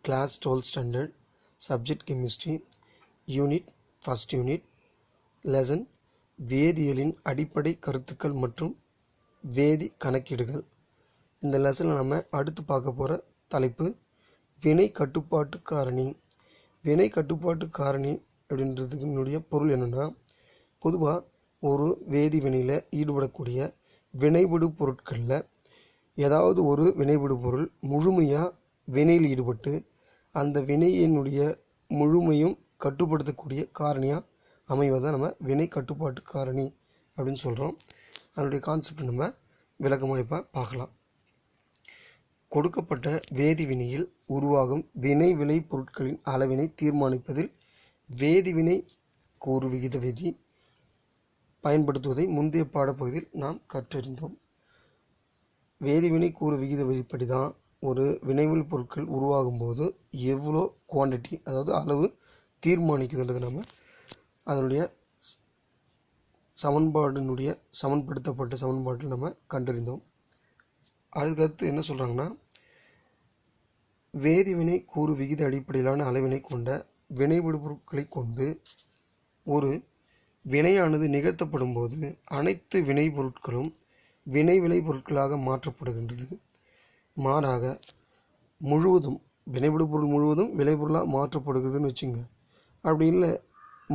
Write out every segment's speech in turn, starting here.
Class 12 Standard Subject Chemistry Unit First Unit Lesson வேதியியலின் அடிப்படை கருத்துக்கள் மற்றும் வேதி கணக்கீடுகள். இந்த லெசனில் நம்ம அடுத்து பார்க்க போகிற தலைப்பு வினை கட்டுப்பாட்டு காரணி. வினை கட்டுப்பாட்டு காரணி அப்படின்றதுனுடைய பொருள் என்னென்னா, பொதுவாக ஒரு வேதி வினையில் ஈடுபடக்கூடிய வினைவிடு பொருட்களில் ஏதாவது ஒரு வினைவிடு பொருள் முழுமையாக வினையில் ஈடுபட்டு அந்த வினையினுடைய முழுமையும் கட்டுப்படுத்தக்கூடிய காரணியாக அமைவதை நம்ம வினை கட்டுப்பாட்டு காரணி அப்படின்னு சொல்கிறோம். அதனுடைய கான்செப்ட் நம்ம விளக்கமாக இப்போ பார்க்கலாம். கொடுக்கப்பட்ட வேதி வினையில் உருவாகும் வினை விளை பொருட்களின் அளவினை தீர்மானிப்பதில் வேதிவினை கூறு விகித விதி பயன்படுத்துவதை முந்தைய பாடப்பகுதியில் நாம் கற்றறிந்தோம். வேதிவினை கூறு விகித விதிப்படி தான் ஒரு வினைவில் பொருட்கள் உருவாகும் போது எவ்வளோ குவான்டிட்டி, அதாவது அளவு தீர்மானிக்குதுன்றது நம்ம அதனுடைய சமன்படுத்தப்பட்ட சமன்பாட்டில் நம்ம கண்டறிந்தோம். அதுக்கடுத்து என்ன சொல்கிறாங்கன்னா, வேதிவினை கூறு விகித அடிப்படையிலான அளவினை கொண்ட வினைவிடு பொருட்களை கொண்டு ஒரு வினையானது நிகழ்த்தப்படும் போது அனைத்து வினை பொருட்களும் வினை விளை பொருட்களாக மாற்றப்படுகின்றது. மாறாக முழுவதும் வினைவிடு பொருள் முழுவதும் விளைபொருளாக மாற்றப்படுகிறதுன்னு வச்சுங்க. அப்படி இல்லை,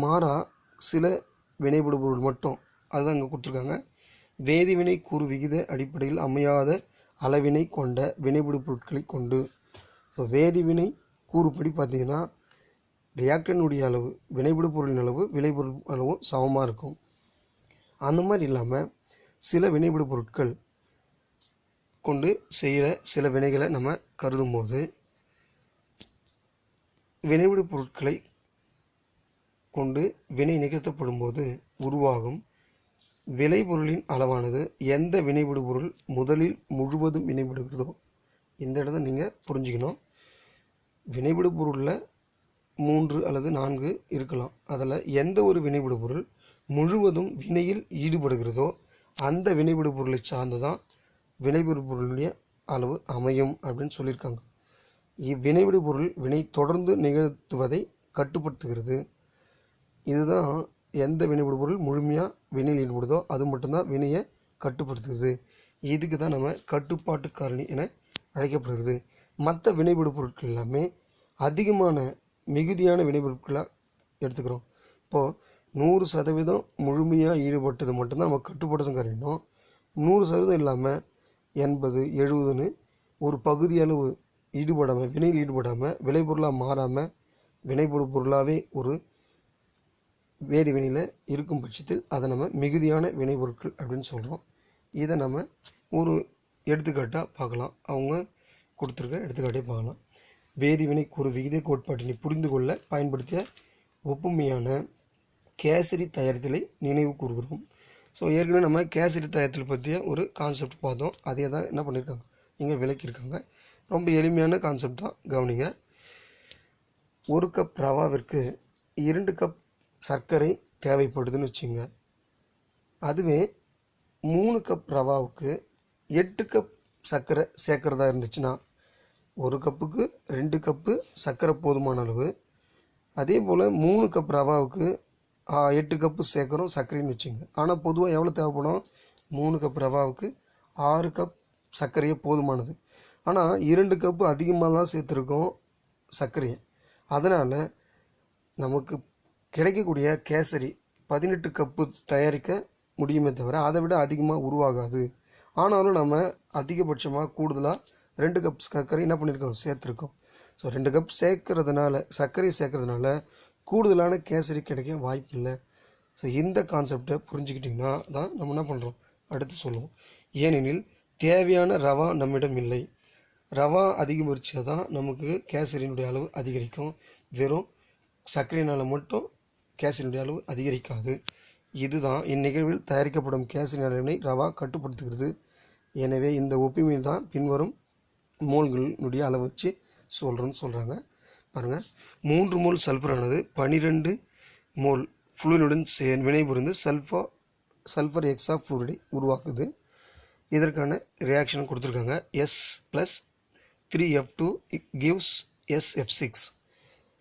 மாறா சில வினைவிடு பொருள் மட்டும், அதுதான் இங்கே கொடுத்துருக்காங்க. வேதிவினை கூறு விகித அடிப்படையில் அமையாத அளவினை கொண்ட வினைவிடு பொருட்களை கொண்டு. ஸோ வேதிவினை கூறுப்படி பார்த்திங்கன்னா ரியாக்டனுடைய அளவு வினைவிடு பொருளின் அளவு விளைபொருள் அளவும் சமமாக இருக்கும். அந்த மாதிரி இல்லாமல் சில வினைவிடு பொருட்கள் கொண்டு செய்கிற சில வினைகளை நம்ம கருதும் போது வினைவிடு பொருட்களை கொண்டு வினை நிகழ்த்தப்படும் போது உருவாகும் விளைபொருளின் அளவானது எந்த வினைவிடு பொருள் முதலில் முழுவதும் வினைவிடுகிறதோ, இந்த இடத்த நீங்கள் புரிஞ்சுக்கணும். வினைவிடு பொருளில் 3 அல்லது 4 இருக்கலாம். அதில் எந்த ஒரு வினைவிடு பொருள் முழுவதும் வினையில் ஈடுபடுகிறதோ அந்த வினைவிடு பொருளை சார்ந்து தான் வினைவிடு பொருளுடைய அளவு அமையும் அப்படின்னு சொல்லியிருக்காங்க. இவ்வினைவிடு பொருள் வினை தொடர்ந்து நிகழ்த்துவதை கட்டுப்படுத்துகிறது. இதுதான் எந்த வினைவிடு பொருள் முழுமையாக வினையில் ஈடுபடுதோ அது மட்டும்தான் வினையை கட்டுப்படுத்துகிறது. இதுக்கு தான் நம்ம கட்டுப்பாட்டு காரணி என அழைக்கப்படுகிறது. மற்ற வினைவிடு பொருட்கள் எல்லாமே அதிகமான மிகுதியான வினைப்பொருட்களாக எடுத்துக்கிறோம். இப்போது 100% முழுமையாக ஈடுபட்டது மட்டும்தான் நம்ம கட்டுப்படுத்தும் காரணம். 100% இல்லாமல் 80, 70ன்னு ஒரு பகுதி அளவு ஈடுபடாமல் வினையில் ஈடுபடாமல் விளைபொருளாக மாறாமல் வினைப்பொருள் பொருளாகவே ஒரு வேதி வினையில் இருக்கும் பட்சத்தில் அதை நம்ம மிகுதியான வினைப்பொருட்கள் அப்படின்னு சொல்கிறோம். இதை நம்ம ஒரு எடுத்துக்காட்டாக பார்க்கலாம். அவங்க கொடுத்துருக்க எடுத்துக்காட்டே பார்க்கலாம். வேதிவினை கூறு விகித கோட்பாட்டினை புரிந்து கொள்ள பயன்படுத்திய ஒப்புமையான கேசரி தயாரித்தலை நினைவு கூறுகிறோம். ஸோ ஏற்கனவே நம்ம கேசரி தயாரித்தல் பற்றிய ஒரு கான்செப்ட் பார்த்தோம். அதே தான் என்ன பண்ணியிருக்காங்க, இங்கே விளக்கியிருக்காங்க. ரொம்ப எளிமையான கான்செப்ட் தான், கவனிங்க. 1 கப் ரவாவிற்கு 2 கப் சர்க்கரை தேவைப்படுதுன்னு வச்சுங்க. அதுவே 3 கப் ரவாவுக்கு 8 கப் சர்க்கரை சேர்க்குறதா இருந்துச்சுன்னா 1 கப்புக்கு 2 கப்பு சர்க்கரை போதுமான அளவு. அதே போல் 3 கப் ரவாவுக்கு 8 கப்பு சேர்க்குறோம் சர்க்கரைன்னு வச்சுங்க. ஆனால் பொதுவாக எவ்வளோ தேவைப்படும், 3 கப் ரவாவுக்கு 6 கப் சர்க்கரையே போதுமானது. ஆனால் 2 கப்பு அதிகமாக தான் சேர்த்துருக்கோம் சர்க்கரையை. அதனால் நமக்கு கிடைக்கக்கூடிய கேசரி 18 கப்பு தயாரிக்க முடியுமே தவிர அதை விட அதிகமாக உருவாகாது. ஆனாலும் நம்ம அதிகபட்சமாக கூடுதலாக 2 கப் சர்க்கரை என்ன பண்ணியிருக்கோம், சேர்த்துருக்கோம். ஸோ 2 கப் சர்க்கரை சேர்க்கறதுனால கூடுதலான கேசரி கிடைக்க வாய்ப்பு இல்லை. ஸோ இந்த கான்செப்டை புரிஞ்சுக்கிட்டிங்கன்னா தான் நம்ம என்ன பண்ணுறோம் அடுத்து சொல்லுவோம். ஏனெனில் தேவையான ரவா நம்மிடம் இல்லை. ரவா அதிகபட்சம் தான் நமக்கு கேசரியினுடைய அளவு அதிகரிக்கும். வெறும் சர்க்கரையினால் மட்டும் கேசரியினுடைய அளவு அதிகரிக்காது. இதுதான் இந்நிகழ்வில் தயாரிக்கப்படும் கேசரி அளவினை ரவா கட்டுப்படுத்துகிறது. எனவே இந்த ஒப்புமையில் தான் பின்வரும் மோல்களினுடைய அளவு வச்சு சொல்கிறாங்க. பாருங்கள், 3 மோல் சல்ஃபரானது 12 மோல் ஃப்ளூரினுடன் வினைபுரிந்து சல்ஃபர் எக்ஸாஃப்ளூரைடை உருவாக்குது. இதற்கான ரியாக்ஷன் கொடுத்துருக்காங்க. S + 3F2 gives SF6.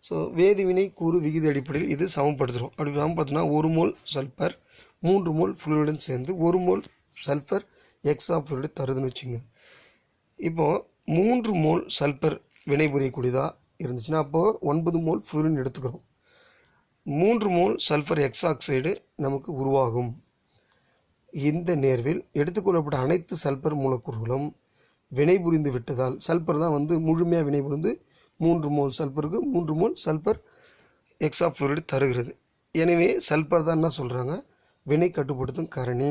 So வேதிவினை கூறு விகித அடிப்படையில் இது சமப்படுத்துகிறோம். அப்படி சமப்படுத்தினா 1 மோல் சல்ஃபர் 3 மோல் ஃப்ளூரிடன் சேர்ந்து 1 மோல் சல்ஃபர் எக்ஸா ஃப்ளூரைடு தருதுன்னு வச்சுங்க. இப்போது 3 மோல் சல்ஃபர் வினை புரியக்கூடியதாக இருந்துச்சுன்னா அப்போது 9 மோல் ஃப்ளூரின் எடுத்துக்கிறோம். 3 மோல் சல்ஃபர் எக்ஸாக்சைடு நமக்கு உருவாகும். இந்த நேர்வில் எடுத்துக்கொள்ளப்பட்ட அனைத்து சல்ஃபர் மூலக்கூறுகளும் வினைபுரிந்து விட்டதால் சல்ஃபர் தான் முழுமையாக வினைபுரிந்து 3 மோல் சல்ஃபருக்கு 3 மோல் சல்ஃபர் எக்ஸா ஃப்ளூரைடு தருகிறது. எனவே சல்ஃபர் தான் என்ன சொல்கிறாங்க, வினை கட்டுப்படுத்தும் காரணி.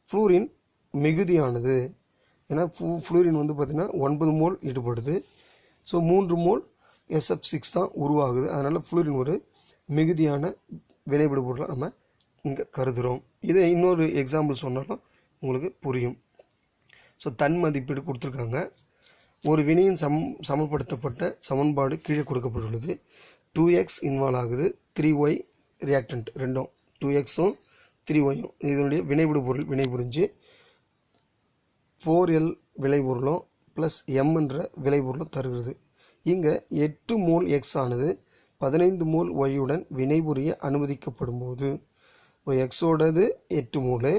ஃப்ளூரின் மிகுதியானது, ஏன்னா ஃப்ளூரின் பார்த்திங்கன்னா 9 மோல் ஈடுபடுது. ஸோ 3 மோல் SF6 தான் உருவாகுது. அதனால் ஃப்ளூரின் ஒரு மிகுதியான வினைபடு பொருளை நம்ம இங்கே கருதுகிறோம். இதை இன்னொரு எக்ஸாம்பிள் சொன்னாலும் உங்களுக்கு புரியும். ஸோ தன் மதிப்பீடு கொடுத்துருக்காங்க. ஒரு வினையின் சமப்படுத்தப்பட்ட சமன்பாடு கீழே கொடுக்கப்பட்டுள்ளது. 2x இன்வால்வ் ஆகுது, 3y ரியாக்டன்ட் ரெண்டும் 2xும் 3yயும் இதனுடைய வினைபடு பொருள் வினைபுரிஞ்சு 4l விளைபொருளும் ப்ளஸ் mன்ற விளைபொருளும் தருகிறது. இங்கே 8 மோல் x ஆனது 15 மோல் yயுடன் வினைபுரிய அனுமதிக்கப்படும் போது எக்ஸோடது 8 மோல்,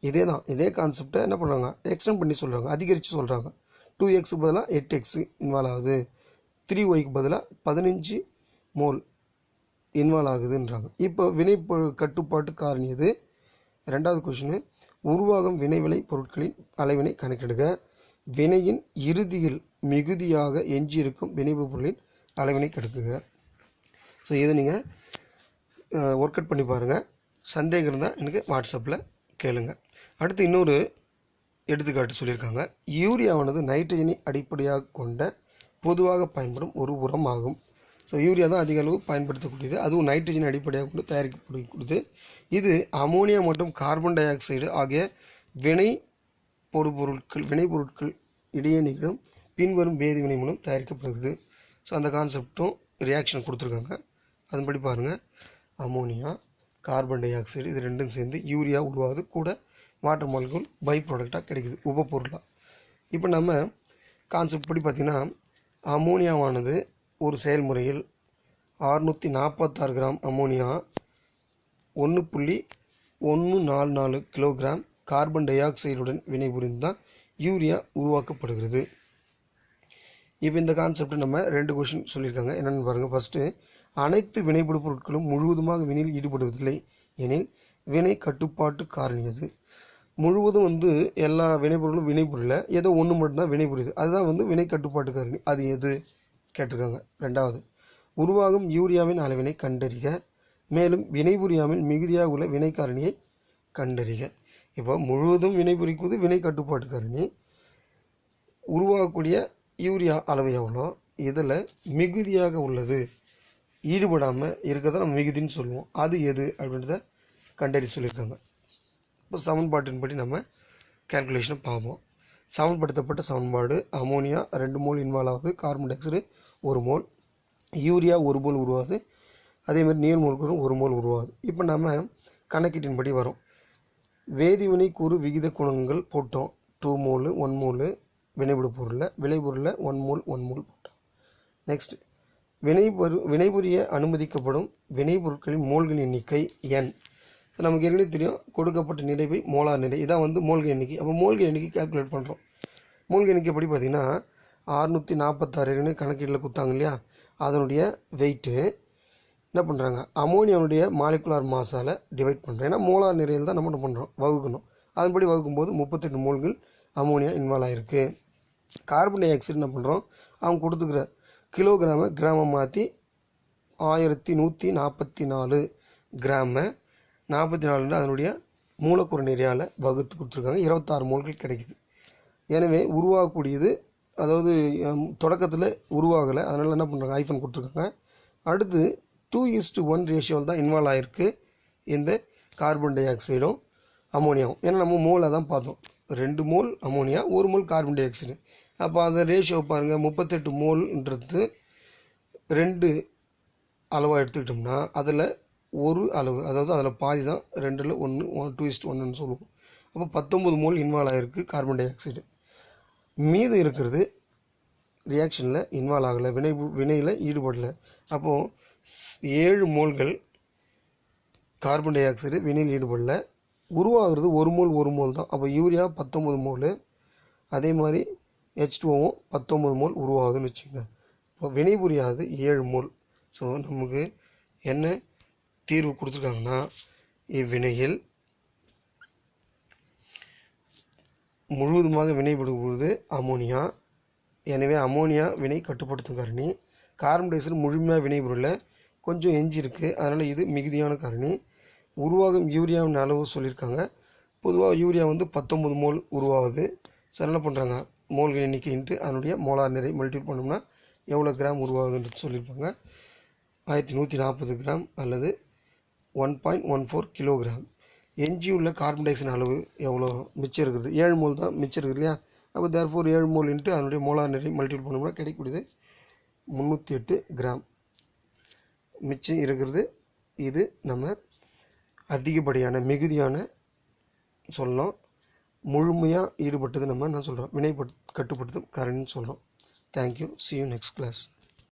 இதே கான்செப்டை என்ன பண்ணுறாங்க, எக்ஸ்டெண்ட் பண்ணி சொல்கிறாங்க, அதிகரித்து சொல்கிறாங்க. 2x பதிலாக 8x இன்வால்வ் ஆகுது, 3yக்கு பதிலாக 15 மோல் இன்வால்வ் ஆகுதுன்றாங்க. இப்போ வினை கட்டுப்பாட்டு காரணி எது? ரெண்டாவது கொஷின், உருவாகும் வினைவிளை பொருட்களின் அளவினை கணக்கிடுக. வினையின் இறுதியில் மிகுதியாக எஞ்சியிருக்கும் வினைவு பொருளின் அளவினை கணக்குக. ஸோ இதை நீங்கள் ஒர்க் அவுட் பண்ணி பாருங்கள். சந்தேகம் இருந்தால் எனக்கு வாட்ஸ்அப்பில் கேளுங்க. அடுத்து இன்னொரு எடுத்துக்காட்டு சொல்லியிருக்காங்க. யூரியாவானது நைட்ரஜனை அடிப்படையாக கொண்ட பொதுவாக பயன்படும் ஒரு உரம் ஆகும். ஸோ யூரியா தான் அதிக அளவு பயன்படுத்தக்கூடியது, அதுவும் நைட்ரஜனை அடிப்படையாக கொண்டு தயாரிக்கக்கூடியது. இது அமோனியா மற்றும் கார்பன் டை ஆக்சைடு ஆகிய வினைப்பொருட்கள் இடையே நிகழும் பின்வரும் வேதிவினை மூலம் தயாரிக்கப்படுகிறது. ஸோ அந்த கான்செப்டும் ரியாக்ஷன் கொடுத்துருக்காங்க, அதன்படி பாருங்கள். அமோனியா, கார்பன் டை ஆக்சைடு இது ரெண்டும் சேர்ந்து யூரியா உருவாகுது, கூட வாட்டர் மாலிகுல் பை ப்ராடக்டாக கிடைக்குது, உபப்பொருளாக. இப்போ நம்ம கான்செப்ட் படி பார்த்திங்கன்னா அமோனியாவானது ஒரு செயல்முறையில் 646 கிராம் அமோனியா 1.144 கிலோகிராம் கார்பன் டை ஆக்சைடுடன் வினைபுரிந்து தான் யூரியா உருவாக்கப்படுகிறது. இப்போ இந்த கான்செப்டை நம்ம 2 கொஷின் சொல்லியிருக்காங்க. என்னென்னு பாருங்கள். ஃபஸ்ட்டு, அனைத்து வினைபடு பொருட்களும் முழுவதுமாக வினையில் ஈடுபடுவதில்லை எனில் வினை கட்டுப்பாட்டு காரணி அது. முழுவதும் எல்லா வினைப்பொருளும் வினைபுரியல, ஏதோ ஒன்று மட்டும்தான் வினைபுரியுது, அதுதான் வினை கட்டுப்பாட்டு காரணி. அது எது கேட்டிருக்காங்க. ரெண்டாவது, உருவாகும் யூரியாவின் அளவினை கண்டறிக. மேலும் வினைபுரியாமல் மிகுதியாக உள்ள வினை காரணியை கண்டறிக. இப்போ முழுவதும் வினைபுரிக்குவது வினை கட்டுப்பாட்டு காரணி. உருவாகக்கூடிய யூரியா அளவு எவ்வளோ, இதில் மிகுதியாக உள்ளது ஈடுபடாமல் இருக்கிறத நம்ம மிகுதின்னு சொல்லுவோம், அது எது அப்படின்றத கண்டறி சொல்லியிருக்காங்க. இப்போ சமன்பாட்டின்படி நம்ம கேல்குலேஷனை பார்ப்போம். சமன்படுத்தப்பட்ட சமன்பாடு, அமோனியா 2 மோல் இன்வால்வ் ஆகுது, carbon di oxide 1 mole, urea 1 mole உருவாகுது, அதேமாதிரி நீர் மூலக்கூறும் 1 மோல் உருவாகுது. இப்போ நம்ம கணக்கீட்டின்படி வரும். வேதிவினை கூறு விகித குணங்கள் போட்டோம். 2 மோல் 1 மோல் வினைபடு பொருளில், விளைபொருளில் 1 மோல் 1 மோல் போட்டோம். நெக்ஸ்ட், வினைபுரிய அனுமதிக்கப்படும் வினைப்பொருட்களின் மோல்களின் எண்ணிக்கை n. ஸோ நமக்கு ஏற்கனவே தெரியும், கொடுக்கப்பட்ட நிறைவை மோலார் நிறை, இதான் மோல்கள் எண்ணிக்கை. அப்போ மோல்கள் எண்ணிக்கை கால்குலேட் பண்ணுறோம். மோல்கள் எண்ணிக்கை எப்படி பார்த்திங்கன்னா 646 கணக்கீட்டில் கொடுத்தாங்க இல்லையா, அதனுடைய வெயிட்டு என்ன பண்ணுறாங்க, அமோனியாவுடைய மாலிகுலார் மாஸால் டிவைட் பண்ணுறோம். ஏன்னா மோலார் நிறையில் தான் நம்ம பண்ணுறோம், வகுக்கணும். அதன்படி வகுக்கும்போது 38 மோல்கள் அமோனியா இன்வால்வ் ஆகிருக்கு. கார்பன் டை ஆக்சைடு என்ன பண்ணுறோம், அவங்க கொடுத்துக்கிற கிராமை மாற்றி 1144 கிராமை 44 அதனுடைய மூலக்கூறு நிறையால் வகுத்து கொடுத்துருக்காங்க. 26 மோல்கள் கிடைக்குது. எனவே உருவாகக்கூடியது, அதாவது தொடக்கத்தில் உருவாகலை, அதனால் என்ன பண்ணுறாங்க, ஐஃபன் கொடுத்துருக்காங்க. அடுத்து 2:1 ரேஷியோவில் தான் இன்வால்வ் ஆகிருக்கு இந்த கார்பன் டை ஆக்சைடும் அமோனியாவும். ஏன்னா நம்ம மோலை தான் பார்த்தோம், 2 mole ammonia 1 mole carbon di oxide. அப்போ அந்த ரேஷியோ பாருங்கள், 38 மோல்ன்றது 2 அளவாக எடுத்துக்கிட்டோம்னா அதில் ஒரு அளவு, அதாவது அதில் பாதி தான் 2ல் 1 2:1ன்னு சொல்லுவோம். அப்போ 19 மோல் இன்வால்வ் ஆகிருக்கு கார்பன் டை ஆக்சைடு. மீது இருக்கிறது ரியாக்ஷனில் இன்வால்வ் ஆகலை, வினையில் ஈடுபடலை. அப்போது 7 மோல்கள் கார்பன் டை ஆக்சைடு வினையில் ஈடுபடல. உருவாகிறது 1 மோல் தான். அப்போ யூரியா 19 மோல், அதே மாதிரி H2Oவும் 19 மோல் உருவாகுதுன்னு வச்சுக்கோங்க. இப்போ வினை புரியாது 7 மோல். ஸோ நமக்கு என்ன தீர்வு கொடுத்துருக்காங்கன்னா, இவ்வினையில் முழுவதுமாக வினைபடுவது அமோனியா. எனவே அமோனியா வினை கட்டுப்படுத்தும் காரணி. கார்பன் டை ஆக்சைடு முழுமையாக வினைபுரியல, கொஞ்சம் எஞ்சி இருக்குது, அதனால் இது மிகுதியான காரணி. உருவாகும் யூரியாவின் அளவு சொல்லியிருக்காங்க. பொதுவாக யூரியா 19 மோல் உருவாகுது. ஸோ என்ன பண்ணுறாங்க, மோல்கள் எண்ணிக்கை இன்ட்டு அதனுடைய மோலார் நிறை மல்டிபிள் பண்ணோம்னா எவ்வளோ கிராம் உருவாகுதுன்றது சொல்லியிருப்பாங்க. 1140 கிராம் அல்லது 1.14 கிலோகிராம். எஞ்சியுள்ள கார்பன் டை ஆக்சைடு அளவு எவ்வளோ மிச்சம் இருக்குது, 7 மோல் தான் மிச்சம் இருக்குது இல்லையா. அப்போ தேர்ஃபோர் 7 மோல் இன்ட்டு அதனுடைய மோலார் நிறை மல்டிபிள் பண்ணோம்னா கிடைக்கக்கூடியது 308 கிராம் மிச்சம் இருக்கிறது. இது நம்ம அதிகப்படியான மிகுதியான சொல்லலாம். முழுமையாக ஈடுபட்டது நம்ம என்ன சொல்கிறோம், வினை கட்டுப்படுத்தும் காரணின்னு சொல்கிறோம். Thank you. see you next class.